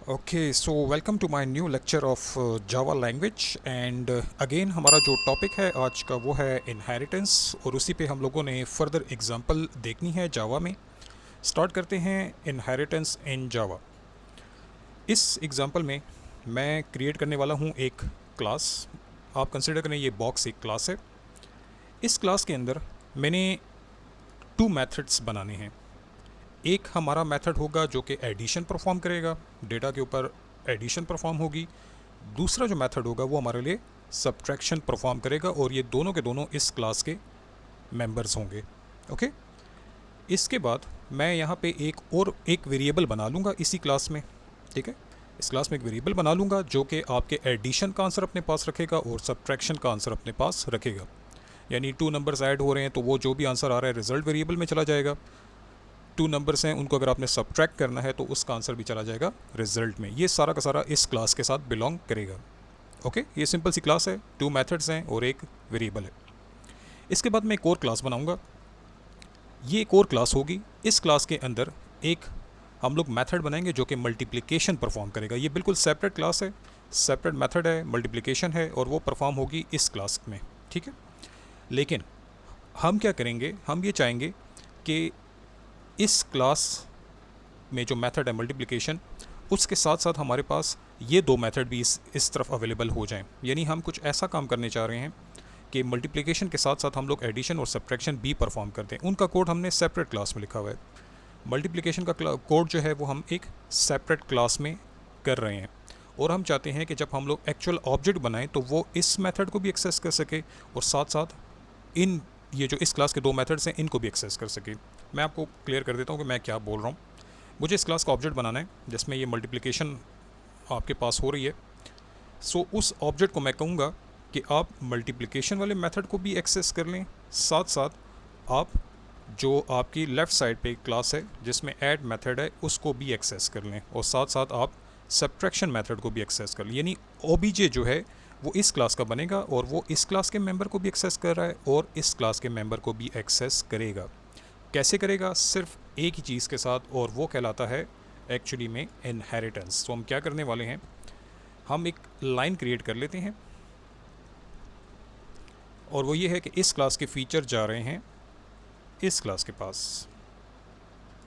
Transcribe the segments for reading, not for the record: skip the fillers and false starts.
Okay, so welcome to my new lecture of Java language and again हमारा जो topic है आज का वो है इनहेरिटेंस और उसी पे हम लोगों ने फर्दर एग्जांपल देखनी है जावा में। स्टार्ट करते हैं इनहेरिटेंस इन जावा। इस एग्जांपल में मैं क्रिएट करने वाला हूँ एक क्लास। आप कंसिडर करें ये बॉक्स एक क्लास है। इस क्लास के अंदर मैंने टू मेथड्स बनाने हैं। एक हमारा मेथड होगा जो कि एडिशन परफॉर्म करेगा, डेटा के ऊपर एडिशन परफॉर्म होगी। दूसरा जो मेथड होगा वो हमारे लिए सब्ट्रैक्शन परफॉर्म करेगा और ये दोनों के दोनों इस क्लास के मेंबर्स होंगे। ओके, इसके बाद मैं यहाँ पे एक वेरिएबल बना लूँगा इसी क्लास में। ठीक है, इस क्लास में एक वेरिएबल बना लूँगा जो कि आपके एडिशन का आंसर अपने पास रखेगा और सब्ट्रैक्शन का आंसर अपने पास रखेगा। यानी टू नंबर्स ऐड हो रहे हैं तो वो जो भी आंसर आ रहा है रिजल्ट वेरिएबल में चला जाएगा। टू नंबर्स हैं उनको अगर आपने सब्ट्रैक्ट करना है तो उसका आंसर भी चला जाएगा रिजल्ट में। ये सारा का सारा इस क्लास के साथ बिलोंग करेगा। ओके, ये सिंपल सी क्लास है, टू मेथड्स हैं और एक वेरिएबल है। इसके बाद मैं एक और क्लास बनाऊंगा। ये एक और क्लास होगी। इस क्लास के अंदर एक हम लोग मेथड बनाएंगे जो कि मल्टीप्लिकेशन परफॉर्म करेगा। ये बिल्कुल सेपरेट क्लास है, सेपरेट मेथड है, मल्टीप्लिकेशन है और वो परफॉर्म होगी इस क्लास में। ठीक है, लेकिन हम क्या करेंगे, हम ये चाहेंगे कि इस क्लास में जो मेथड है मल्टीप्लिकेशन, उसके साथ साथ हमारे पास ये दो मेथड भी इस तरफ अवेलेबल हो जाएं। यानी हम कुछ ऐसा काम करने चाह रहे हैं कि मल्टीप्लिकेशन के साथ साथ हम लोग एडिशन और सब्ट्रैक्शन भी परफॉर्म करते हैं। उनका कोड हमने सेपरेट क्लास में लिखा हुआ है। मल्टीप्लिकेशन का कोड जो है वो हम एक सेपरेट क्लास में कर रहे हैं और हम चाहते हैं कि जब हम लोग एक्चुअल ऑब्जेक्ट बनाएं तो वो इस मेथड को भी एक्सेस कर सके और साथ साथ इन ये जो इस क्लास के दो मेथड्स हैं इनको भी एक्सेस कर सके। मैं आपको क्लियर कर देता हूँ कि मैं क्या बोल रहा हूँ। मुझे इस क्लास का ऑब्जेक्ट बनाना है जिसमें ये मल्टीप्लिकेशन आपके पास हो रही है। सो उस ऑब्जेक्ट को मैं कहूँगा कि आप मल्टीप्लिकेशन वाले मेथड को भी एक्सेस कर लें, साथ साथ आप जो आपकी लेफ़्ट साइड पे एक क्लास है जिसमें ऐड मेथड है उसको भी एक्सेस कर लें और साथ साथ आप सब्ट्रैक्शन मेथड को भी एक्सेस कर लें। यानी ओबीजे जो है वो इस क्लास का बनेगा और वो इस क्लास के मेंबर को भी एक्सेस कर रहा है और इस क्लास के मेंबर को भी एक्सेस करेगा। कैसे करेगा? सिर्फ एक ही चीज़ के साथ, और वो कहलाता है एक्चुअली में इनहेरिटेंस। तो हम क्या करने वाले हैं, हम एक लाइन क्रिएट कर लेते हैं और वो ये है कि इस क्लास के फीचर जा रहे हैं इस क्लास के पास।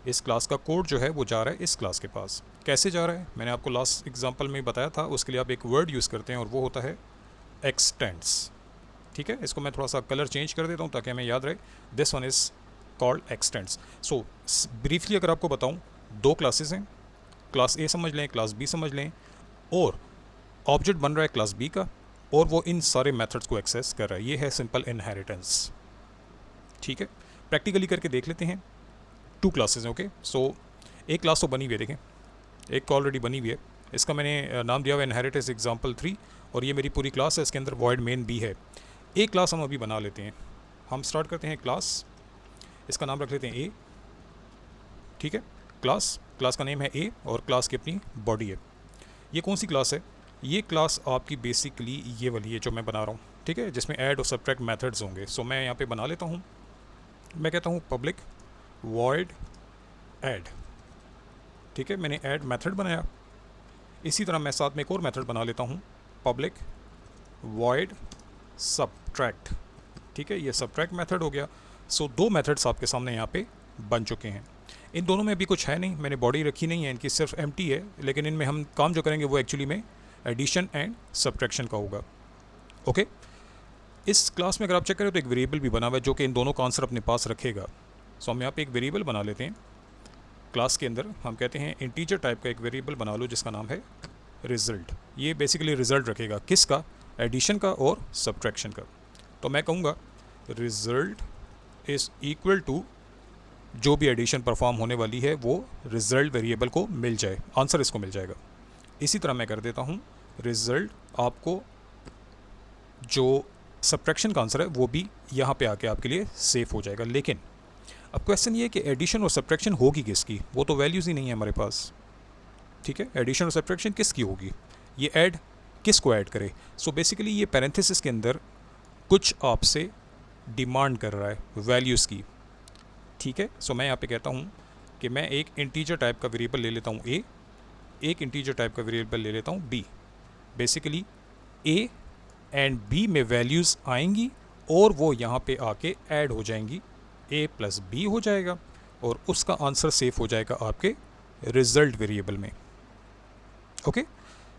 इस क्लास का कोड जो है वो जा रहा है इस क्लास के पास। कैसे जा रहा है मैंने आपको लास्ट एग्जांपल में बताया था। उसके लिए आप एक वर्ड यूज़ करते हैं और वो होता है एक्सटेंड्स। ठीक है, इसको मैं थोड़ा सा कलर चेंज कर देता हूँ ताकि हमें याद रहे। This one is called x tends. So briefly अगर आपको बताऊँ, दो क्लासेस हैं, क्लास ए समझ लें, क्लास बी समझ लें, और ऑब्जेक्ट बन रहा है क्लास बी का और वो इन सारे मेथड्स को एक्सेस कर रहा है। ये है सिंपल इनहेरिटेंस। ठीक है, प्रैक्टिकली करके देख लेते हैं। टू क्लासेस हैं। ओके, सो एक क्लास तो बनी हुई है, देखें एक ऑलरेडी बनी हुई है। इसका मैंने नाम दिया हुआ है इनहेरिटेंस एग्जाम्पल 3 और ये मेरी पूरी क्लास है। इसके अंदर वॉइड मेन भी है। एक क्लास हम अभी बना लेते हैं। हम स्टार्ट करते हैं क्लास, इसका नाम रख लेते हैं ए। ठीक है, क्लास का नेम है ए और क्लास की अपनी बॉडी है। ये कौन सी क्लास है? ये क्लास आपकी बेसिकली ये वाली है जो मैं बना रहा हूँ। ठीक है, जिसमें ऐड और सब्ट्रैक्ट मेथड्स होंगे। सो मैं यहाँ पे बना लेता हूँ, मैं कहता हूँ पब्लिक वॉइड ऐड। ठीक है, मैंने ऐड मेथड बनाया। इसी तरह मैं साथ में एक और मेथड बना लेता हूँ, पब्लिक वॉइड सब्ट्रैक्ट। ठीक है, ये सब्ट्रैक्ट मेथड हो गया। सो दो मेथड्स आपके सामने यहाँ पे बन चुके हैं। इन दोनों में भी कुछ है नहीं, मैंने बॉडी रखी नहीं है, इनकी सिर्फ एम्प्टी है, लेकिन इनमें हम काम जो करेंगे वो एक्चुअली में एडिशन एंड सब्ट्रैक्शन का होगा। ओके, इस क्लास में अगर आप चेक करें तो एक वेरिएबल भी बना हुआ है जो कि इन दोनों का आंसर अपने पास रखेगा। सो हम यहाँ पे एक वेरिएबल बना लेते हैं। क्लास के अंदर हम कहते हैं इंटीजर टाइप का एक वेरिएबल बना लो जिसका नाम है रिजल्ट। ये बेसिकली रिजल्ट रखेगा किसका? एडिशन का और सब्ट्रैक्शन का। तो मैं कहूँगा रिजल्ट इज़ इक्वल टू जो भी एडिशन परफॉर्म होने वाली है वो रिजल्ट वेरिएबल को मिल जाए, आंसर इसको मिल जाएगा। इसी तरह मैं कर देता हूँ रिजल्ट आपको जो सब्ट्रैक्शन का आंसर है वो भी यहाँ पे आके आपके लिए सेफ हो जाएगा। लेकिन अब क्वेश्चन ये है कि एडिशन और सब्ट्रैक्शन होगी किसकी? वो तो वैल्यूज़ ही नहीं है हमारे पास। ठीक है, एडिशन और सब्ट्रैक्शन किसकी होगी? ये ऐड किसको ऐड करे? सो बेसिकली ये पैरेंथेसिस के अंदर कुछ आपसे डिमांड कर रहा है वैल्यूज़ की। ठीक है, सो मैं यहाँ पे कहता हूँ कि मैं एक इंटीजर टाइप का वेरिएबल ले लेता हूँ ए एक इंटीजर टाइप का वेरिएबल ले लेता हूँ b। Basically a and b में वैल्यूज़ आएंगी और वो यहाँ पे आके ऐड हो जाएंगी, a प्लस b हो जाएगा और उसका आंसर सेव हो जाएगा आपके रिजल्ट वेरिएबल में। Okay,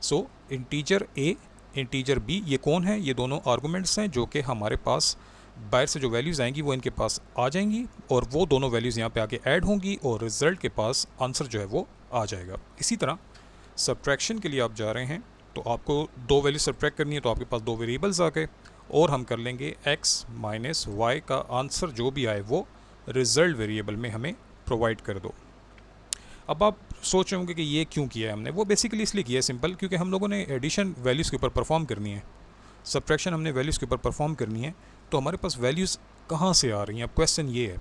so integer a integer b ये कौन है? ये दोनों आर्गूमेंट्स हैं जो कि हमारे पास बाहर से जो वैल्यूज़ आएंगी वो इनके पास आ जाएंगी और वो दोनों वैल्यूज़ यहाँ पे आके ऐड होंगी और रिज़ल्ट के पास आंसर जो है वो आ जाएगा। इसी तरह सब्ट्रैक्शन के लिए आप जा रहे हैं तो आपको दो वैल्यू सब्ट्रैक्ट करनी है, तो आपके पास दो वेरिएबल्स आ गए और हम कर लेंगे x माइनस वाई का आंसर जो भी आए वो रिज़ल्ट वेरिएबल में हमें प्रोवाइड कर दो। अब आप सोच रहे होंगे कि ये क्यों किया है हमने, वो बेसिकली इसलिए किया है सिंपल, क्योंकि हम लोगों ने एडिशन वैल्यूज़ के ऊपर परफॉर्म करनी है, सब्ट्रैक्शन हमने वैल्यूज़ के ऊपर परफॉर्म करनी है, तो हमारे पास वैल्यूज़ कहाँ से आ रही हैं, अब क्वेश्चन ये है।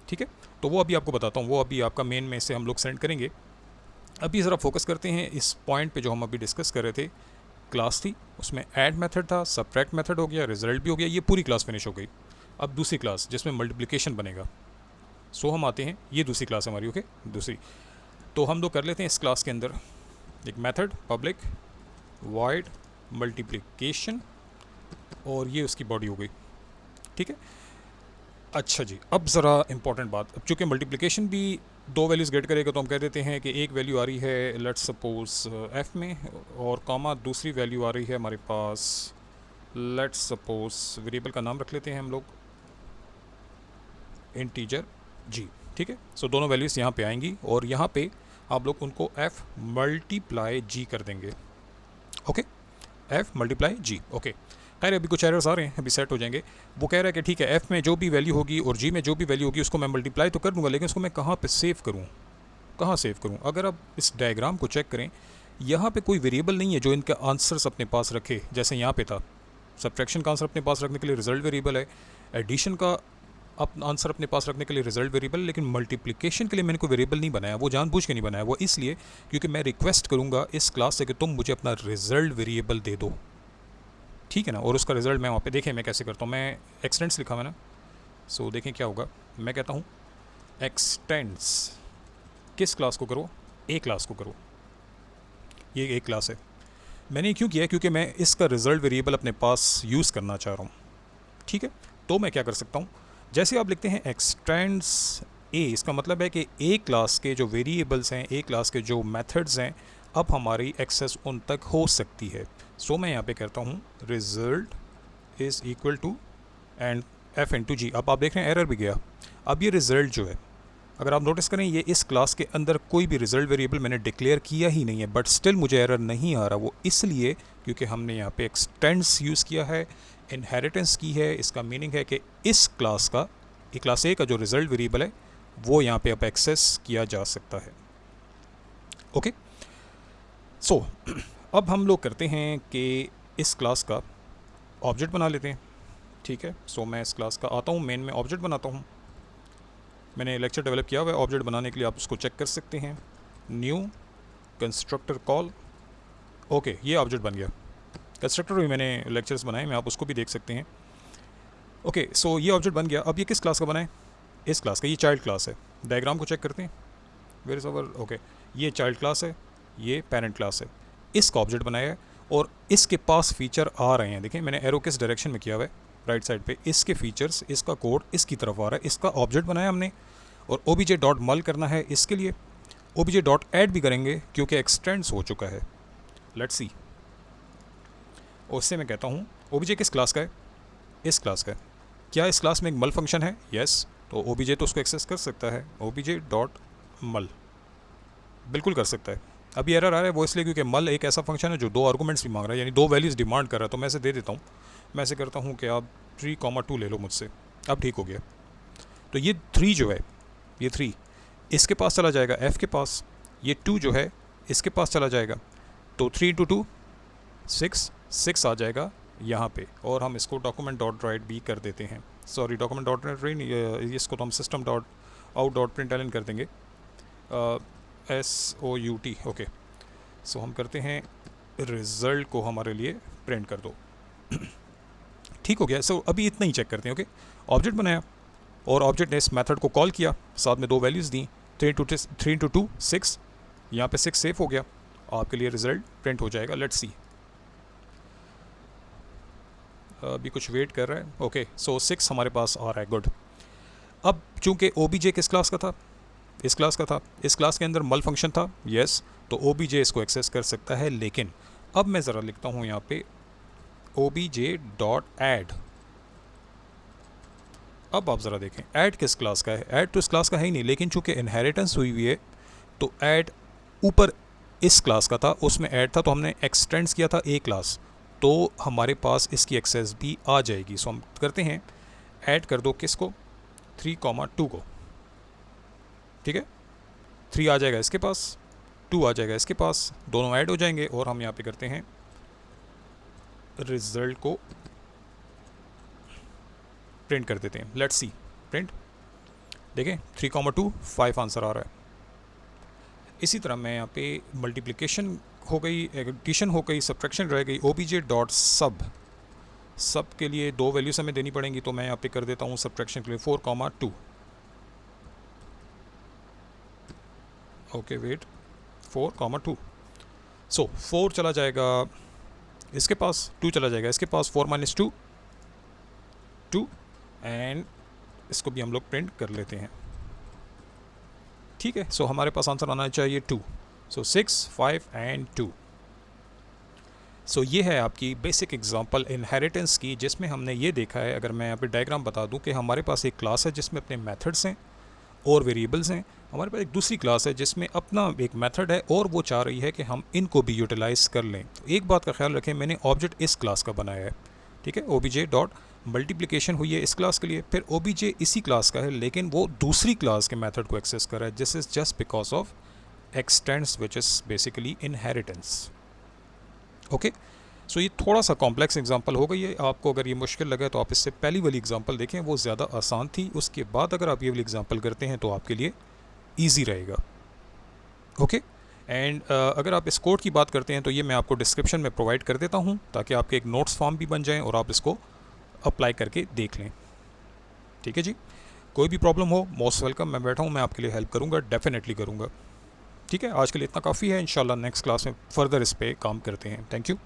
ठीक है, तो वो अभी आपको बताता हूँ, वो अभी आपका मेन में से हम लोग सेंड करेंगे। अभी ज़रा फोकस करते हैं इस पॉइंट पे जो हम अभी डिस्कस कर रहे थे। क्लास थी, उसमें ऐड मेथड था, सब्ट्रैक्ट मेथड हो गया, रिजल्ट भी हो गया, ये पूरी क्लास फिनिश हो गई। अब दूसरी क्लास जिसमें मल्टीप्लिकेशन बनेगा, सो हम आते हैं, ये दूसरी क्लास हमारी। ओके, दूसरी तो हम लोग कर लेते हैं इस क्लास के अंदर एक मेथड पब्लिक वॉइड मल्टीप्लिकेशन और ये उसकी बॉडी हो गई। ठीक है, अच्छा जी, अब ज़रा इंपॉर्टेंट बात, अब चूँकि मल्टीप्लिकेशन भी दो वैल्यूज़ गेट करेगा तो हम कह देते हैं कि एक वैल्यू आ रही है लेट्स सपोज f में और कॉमा दूसरी वैल्यू आ रही है हमारे पास लेट्स सपोज, वेरिएबल का नाम रख लेते हैं हम लोग इंटीजर g। ठीक है, सो दोनों वैल्यूज़ यहाँ पे आएंगी और यहाँ पे आप लोग उनको f मल्टीप्लाई g कर देंगे। Okay, f multiply g। Okay, खैर अभी कुछ एरर्स आ रहे हैं, अभी सेट हो जाएंगे। वो कह रहा है कि ठीक है f में जो भी वैल्यू होगी और g में जो भी वैल्यू होगी उसको मैं मल्टीप्लाई तो कर दूंगा, लेकिन उसको मैं कहाँ पे सेव करूँ, कहाँ सेव करूँ? अगर आप इस डायग्राम को चेक करें, यहाँ पे कोई वेरिएबल नहीं है जो इनका आंसर्स अपने पास रखे, जैसे यहाँ पे था सब्ट्रैक्शन का आंसर अपने पास रखने के लिए रिजल्ट वेरिएबल है, एडिशन का आंसर अपने पास रखने के लिए रिजल्ट वेरिएबल, लेकिन मल्टीप्लिकेशन के लिए मैंने कोई वेरिएबल नहीं बनाया। वो जानबूझ के नहीं बनाया, वो इसलिए क्योंकि मैं रिक्वेस्ट करूँगा इस क्लास से कि तुम मुझे अपना रिजल्ट वेरिएबल दे दो। ठीक है ना, और उसका रिजल्ट मैं वहाँ पे देखें मैं कैसे करता हूँ, मैं एक्सटेंड्स लिखा हुआ ना, सो देखें क्या होगा। मैं कहता हूँ एक्सटेंड्स किस क्लास को करो, ए क्लास को करो, ये एक क्लास है। मैंने क्यों किया, क्योंकि मैं इसका रिजल्ट वेरिएबल अपने पास यूज़ करना चाह रहा हूँ। ठीक है, तो मैं क्या कर सकता हूँ, जैसे आप लिखते हैं एक्सटेंड्स ए, इसका मतलब है कि ए क्लास के जो वेरिएबल्स हैं, ए क्लास के जो मेथड्स हैं, अब हमारी एक्सेस उन तक हो सकती है। सो मैं यहाँ पे करता हूँ result is equal to and F into G. अब आप देख रहे हैं एरर भी गया। अब ये रिज़ल्ट जो है, अगर आप नोटिस करें, ये इस क्लास के अंदर कोई भी रिजल्ट वेरिएबल मैंने डिक्लेयर किया ही नहीं है, बट स्टिल मुझे एरर नहीं आ रहा। वो इसलिए क्योंकि हमने यहाँ पे एक्सटेंड्स यूज़ किया है, इनहेरिटेंस की है। इसका मीनिंग है कि इस क्लास का, ये क्लास ए का जो रिजल्ट वेरिएबल है वो यहाँ पे अब एक्सेस किया जा सकता है। ओके, सो अब हम लोग करते हैं कि इस क्लास का ऑब्जेक्ट बना लेते हैं। ठीक है, सो मैं इस क्लास का आता हूँ, मेन में ऑब्जेक्ट बनाता हूँ। मैंने लेक्चर डेवलप किया हुआ है ऑब्जेक्ट बनाने के लिए, आप उसको चेक कर सकते हैं। न्यू कंस्ट्रक्टर कॉल, ओके, ये ऑब्जेक्ट बन गया। कंस्ट्रक्टर भी मैंने लेक्चर्स बनाए हैं, आप उसको भी देख सकते हैं। ओके, सो ये ऑब्जेक्ट बन गया। अब ये किस क्लास का बना है? इस क्लास का, ये चाइल्ड क्लास है। डायग्राम को चेक करते हैं, वेयर इज अवर, ओके, ये चाइल्ड क्लास है, ये पेरेंट क्लास है। इसका ऑब्जेक्ट बनाया है और इसके पास फीचर आ रहे हैं। देखिए मैंने एरो किस डायरेक्शन में किया हुआ है, राइट साइड पे। इसके फीचर्स, इसका कोड इसकी तरफ आ रहा है, इसका ऑब्जेक्ट बनाया हमने। और obj डॉट मल करना है इसके लिए, obj डॉट ऐड भी करेंगे क्योंकि एक्सटेंड्स हो चुका है। लेट्स सी, उससे मैं कहता हूँ obj किस क्लास का है? इस क्लास का है। क्या इस क्लास में एक मल फंक्शन है? यस, तो obj तो उसको एक्सेस कर सकता है, obj डॉट मल बिल्कुल कर सकता है। अभी एरर आ रहा है वो इसलिए क्योंकि मल एक ऐसा फंक्शन है जो दो आर्गूमेंट्स भी मांग रहा है, यानी दो वैल्यूज़ डिमांड कर रहा है। तो मैं इसे दे देता हूँ, मैं ऐसे करता हूँ कि आप 3,2 ले लो मुझसे। अब ठीक हो गया। तो ये 3 जो है, ये 3 इसके पास चला जाएगा f के पास, ये 2 जो है इसके पास चला जाएगा। तो 3 इंटू 2 6 आ जाएगा यहाँ पे। और हम इसको डॉक्यूमेंट डॉट राइट भी कर देते हैं, सॉरी डॉक्यूमेंट डॉट राइट, इसको तो हम system dot out dot println कर देंगे, SOUT। ओके, सो हम करते हैं रिज़ल्ट को हमारे लिए प्रिंट कर दो। ठीक हो गया। सो अभी इतना ही चेक करते हैं। ओके, ऑब्जेक्ट बनाया और ऑब्जेक्ट ने इस मेथड को कॉल किया, साथ में दो वैल्यूज़ दी, 3 इंटू 2 6, यहाँ पे 6 सेव हो गया। आपके लिए रिज़ल्ट प्रिंट हो जाएगा। लेट्स सी, अभी कुछ वेट कर रहा है। ओके, सो 6 हमारे पास आ रहा है, गुड। अब चूंकि OBJ किस क्लास का था, इस क्लास का था, इस क्लास के अंदर मल फंक्शन था, यस, तो OBJ इसको एक्सेस कर सकता है। लेकिन अब मैं ज़रा लिखता हूँ यहाँ पे obj.add। अब आप ज़रा देखें, ऐड किस क्लास का है, ऐड तो इस क्लास का है ही नहीं, लेकिन चूंकि इनहेरिटेंस हुई हुई है तो ऐड ऊपर इस क्लास का था, उसमें ऐड था, तो हमने एक्सटेंड्स किया था ए क्लास, तो हमारे पास इसकी एक्सेस भी आ जाएगी। सो हम करते हैं, ऐड कर दो किसको, 3,2 को, ठीक है, 3 आ जाएगा इसके पास, 2 आ जाएगा इसके पास, दोनों ऐड हो जाएंगे और हम यहाँ पे करते हैं रिजल्ट को प्रिंट कर देते हैं। लेट्स सी प्रिंट, देखें 3,2 5 आंसर आ रहा है। इसी तरह मैं यहाँ पे मल्टीप्लिकेशन हो गई, एडिशन हो गई, सब्ट्रैक्शन रह गई, obj.sub, सब के लिए 2 वैल्यूज हमें देनी पड़ेंगी, तो मैं यहाँ पे कर देता हूँ सब्ट्रैक्शन के लिए 4,2। ओके वेट, 4,2, सो 4 चला जाएगा इसके पास, 2 चला जाएगा इसके पास, 4 - 2 2, एंड इसको भी हम लोग प्रिंट कर लेते हैं, ठीक है। सो हमारे पास आंसर आना चाहिए 2, सो 6 5 एंड 2। सो ये है आपकी बेसिक एग्जांपल इनहेरिटेंस की, जिसमें हमने ये देखा है, अगर मैं यहाँ पे डायग्राम बता दूं कि हमारे पास एक क्लास है जिसमें अपने मेथड्स हैं और वेरिएबल्स हैं, हमारे पास एक दूसरी क्लास है जिसमें अपना एक मेथड है और वो चाह रही है कि हम इनको भी यूटिलाइज़ कर लें। तो एक बात का ख्याल रखें, मैंने ऑब्जेक्ट इस क्लास का बनाया है, ठीक है, obj.मल्टीप्लिकेशन हुई है इस क्लास के लिए, फिर obj इसी क्लास का है लेकिन वो दूसरी क्लास के मेथड को एक्सेस कर रहा है, this is just because of extends which is basically inheritance. Okay, so ये थोड़ा सा कॉम्प्लेक्स एग्जांपल हो गई है, आपको अगर ये मुश्किल लगे तो आप इससे पहली वाली एग्जांपल देखें, वो ज़्यादा आसान थी, उसके बाद अगर आप ये वाली एग्जांपल करते हैं तो आपके लिए ईजी रहेगा। ओके, एंड अगर आप इस कोड की बात करते हैं तो ये मैं आपको डिस्क्रिप्शन में प्रोवाइड कर देता हूँ, ताकि आपके एक नोट्स फॉर्म भी बन जाएँ और आप इसको अप्लाई करके देख लें, ठीक है जी। कोई भी प्रॉब्लम हो, मोस्ट वेलकम, मैं बैठा हूँ, मैं आपके लिए हेल्प करूँगा, डेफिनेटली करूँगा, ठीक है। आज के लिए इतना काफ़ी है, इंशाल्लाह नेक्स्ट क्लास में फ़र्दर इस पर काम करते हैं। Thank you.